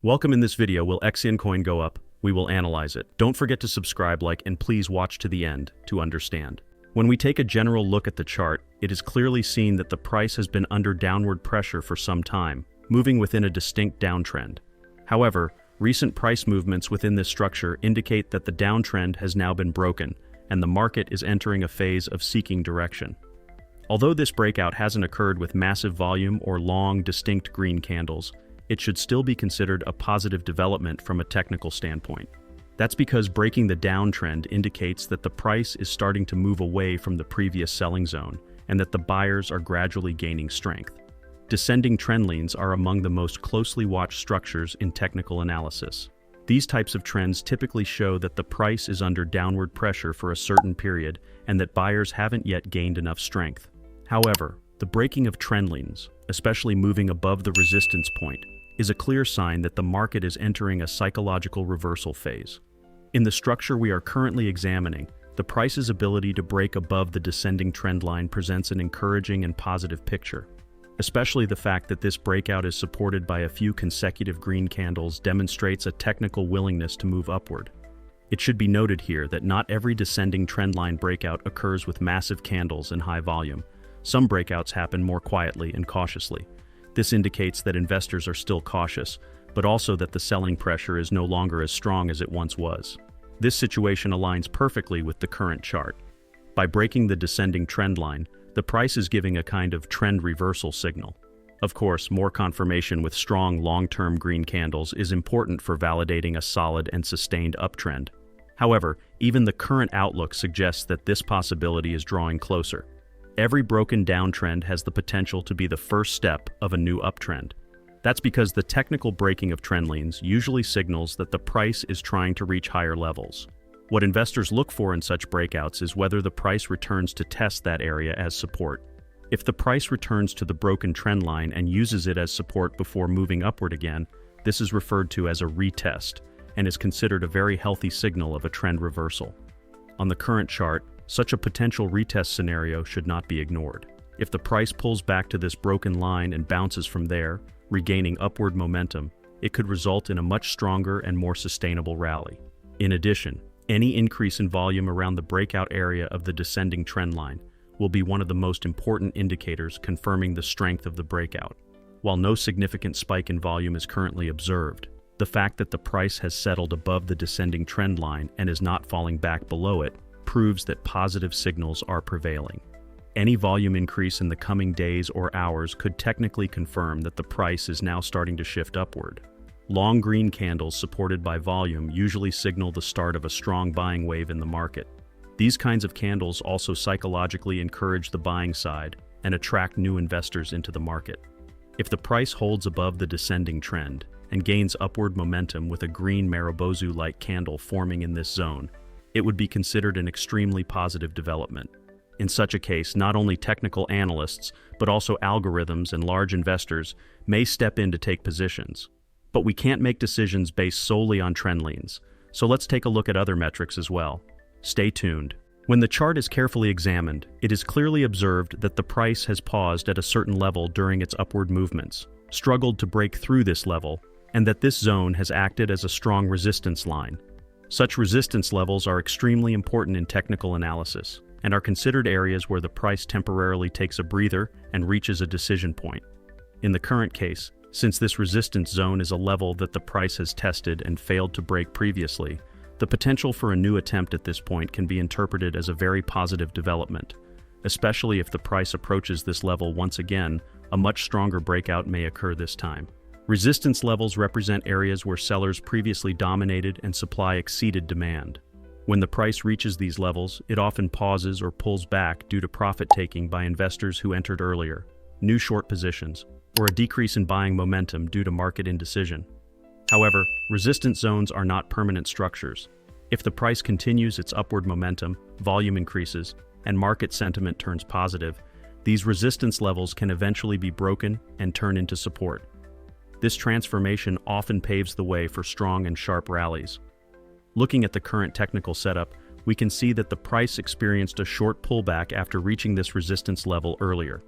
Welcome. In this video, will Xcn coin go up? We will analyze it. Don't forget to subscribe, like, and please watch to the end to understand. When we take a general look at the chart, it is clearly seen that the price has been under downward pressure for some time, moving within a distinct downtrend. However, recent price movements within this structure indicate that the downtrend has now been broken, and the market is entering a phase of seeking direction. Although this breakout hasn't occurred with massive volume or long, distinct green candles, it should still be considered a positive development from a technical standpoint. That's because breaking the downtrend indicates that the price is starting to move away from the previous selling zone and that the buyers are gradually gaining strength. Descending trend lines are among the most closely watched structures in technical analysis. These types of trends typically show that the price is under downward pressure for a certain period and that buyers haven't yet gained enough strength. However, the breaking of trend lines, especially moving above the resistance point, is a clear sign that the market is entering a psychological reversal phase. In the structure we are currently examining, the price's ability to break above the descending trend line presents an encouraging and positive picture. Especially the fact that this breakout is supported by a few consecutive green candles demonstrates a technical willingness to move upward. It should be noted here that not every descending trendline breakout occurs with massive candles and high volume. Some breakouts happen more quietly and cautiously. This indicates that investors are still cautious, but also that the selling pressure is no longer as strong as it once was. This situation aligns perfectly with the current chart. By breaking the descending trend line, the price is giving a kind of trend reversal signal. Of course, more confirmation with strong long-term green candles is important for validating a solid and sustained uptrend. However, even the current outlook suggests that this possibility is drawing closer. Every broken downtrend has the potential to be the first step of a new uptrend. That's because the technical breaking of trend lines usually signals that the price is trying to reach higher levels. What investors look for in such breakouts is whether the price returns to test that area as support. If the price returns to the broken trend line and uses it as support before moving upward again, this is referred to as a retest and is considered a very healthy signal of a trend reversal. On the current chart, such a potential retest scenario should not be ignored. If the price pulls back to this broken line and bounces from there, regaining upward momentum, it could result in a much stronger and more sustainable rally. In addition, any increase in volume around the breakout area of the descending trend line will be one of the most important indicators confirming the strength of the breakout. While no significant spike in volume is currently observed, the fact that the price has settled above the descending trend line and is not falling back below it proves that positive signals are prevailing. Any volume increase in the coming days or hours could technically confirm that the price is now starting to shift upward. Long green candles supported by volume usually signal the start of a strong buying wave in the market. These kinds of candles also psychologically encourage the buying side and attract new investors into the market. If the price holds above the descending trend and gains upward momentum with a green Marubozu-like candle forming in this zone, it would be considered an extremely positive development. In such a case, not only technical analysts, but also algorithms and large investors may step in to take positions. But we can't make decisions based solely on trend lines, so let's take a look at other metrics as well. Stay tuned. When the chart is carefully examined, it is clearly observed that the price has paused at a certain level during its upward movements, struggled to break through this level, and that this zone has acted as a strong resistance line. Such resistance levels are extremely important in technical analysis and are considered areas where the price temporarily takes a breather and reaches a decision point. In the current case, since this resistance zone is a level that the price has tested and failed to break previously, the potential for a new attempt at this point can be interpreted as a very positive development. Especially if the price approaches this level once again, a much stronger breakout may occur this time. Resistance levels represent areas where sellers previously dominated and supply exceeded demand. When the price reaches these levels, it often pauses or pulls back due to profit-taking by investors who entered earlier, new short positions, or a decrease in buying momentum due to market indecision. However, resistance zones are not permanent structures. If the price continues its upward momentum, volume increases, and market sentiment turns positive, these resistance levels can eventually be broken and turn into support. This transformation often paves the way for strong and sharp rallies. Looking at the current technical setup, we can see that the price experienced a short pullback after reaching this resistance level earlier.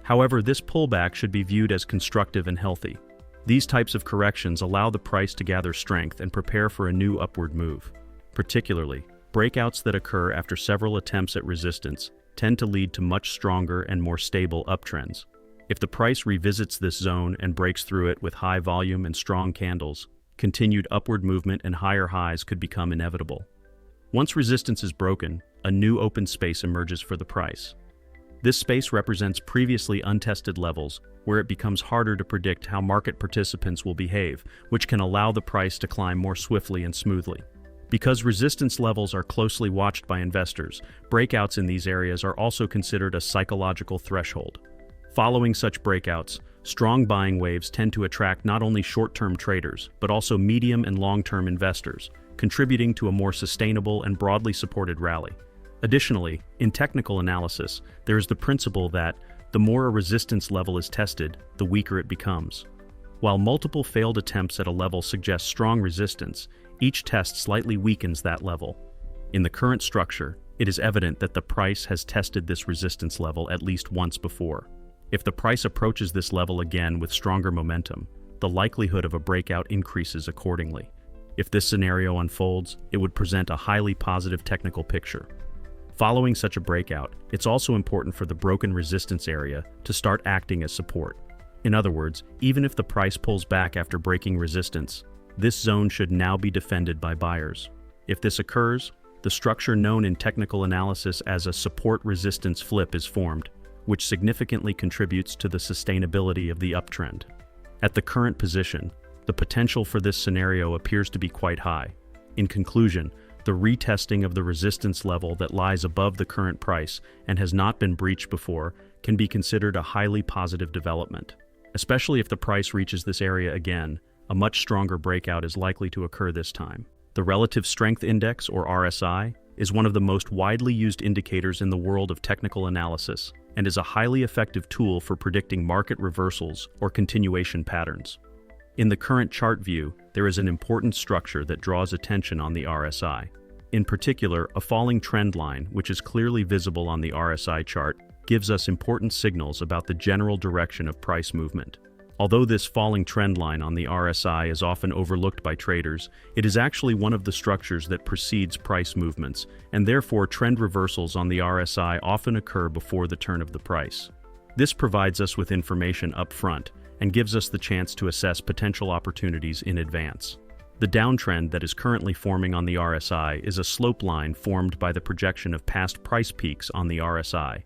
However, this pullback should be viewed as constructive and healthy. These types of corrections allow the price to gather strength and prepare for a new upward move. Particularly, breakouts that occur after several attempts at resistance tend to lead to much stronger and more stable uptrends. If the price revisits this zone and breaks through it with high volume and strong candles, continued upward movement and higher highs could become inevitable. Once resistance is broken, a new open space emerges for the price. This space represents previously untested levels where it becomes harder to predict how market participants will behave, which can allow the price to climb more swiftly and smoothly. Because resistance levels are closely watched by investors, breakouts in these areas are also considered a psychological threshold. Following such breakouts, strong buying waves tend to attract not only short-term traders, but also medium and long-term investors, contributing to a more sustainable and broadly supported rally. Additionally, in technical analysis, there is the principle that the more a resistance level is tested, the weaker it becomes. While multiple failed attempts at a level suggest strong resistance, each test slightly weakens that level. In the current structure, it is evident that the price has tested this resistance level at least once before. If the price approaches this level again with stronger momentum, the likelihood of a breakout increases accordingly. If this scenario unfolds, it would present a highly positive technical picture. Following such a breakout, it's also important for the broken resistance area to start acting as support. In other words, even if the price pulls back after breaking resistance, this zone should now be defended by buyers. If this occurs, the structure known in technical analysis as a support-resistance flip is formed, which significantly contributes to the sustainability of the uptrend. At the current position, the potential for this scenario appears to be quite high. In conclusion, the retesting of the resistance level that lies above the current price and has not been breached before can be considered a highly positive development. Especially if the price reaches this area again, a much stronger breakout is likely to occur this time. The Relative Strength Index, or RSI, is one of the most widely used indicators in the world of technical analysis and is a highly effective tool for predicting market reversals or continuation patterns. In the current chart view, there is an important structure that draws attention on the RSI. In particular, a falling trend line, which is clearly visible on the RSI chart, gives us important signals about the general direction of price movement. Although this falling trend line on the RSI is often overlooked by traders, it is actually one of the structures that precedes price movements, and therefore trend reversals on the RSI often occur before the turn of the price. This provides us with information up front and gives us the chance to assess potential opportunities in advance. The downtrend that is currently forming on the RSI is a slope line formed by the projection of past price peaks on the RSI.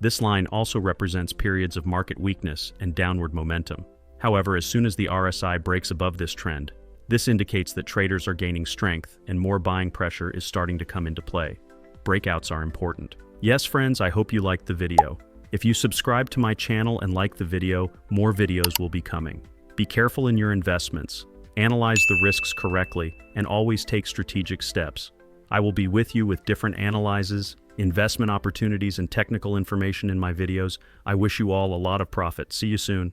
This line also represents periods of market weakness and downward momentum. However, as soon as the RSI breaks above this trend, this indicates that traders are gaining strength and more buying pressure is starting to come into play. Breakouts are important. Yes, friends, I hope you liked the video. If you subscribe to my channel and like the video, more videos will be coming. Be careful in your investments, analyze the risks correctly, and always take strategic steps. I will be with you with different analyses, investment opportunities, and technical information in my videos. I wish you all a lot of profit. See you soon.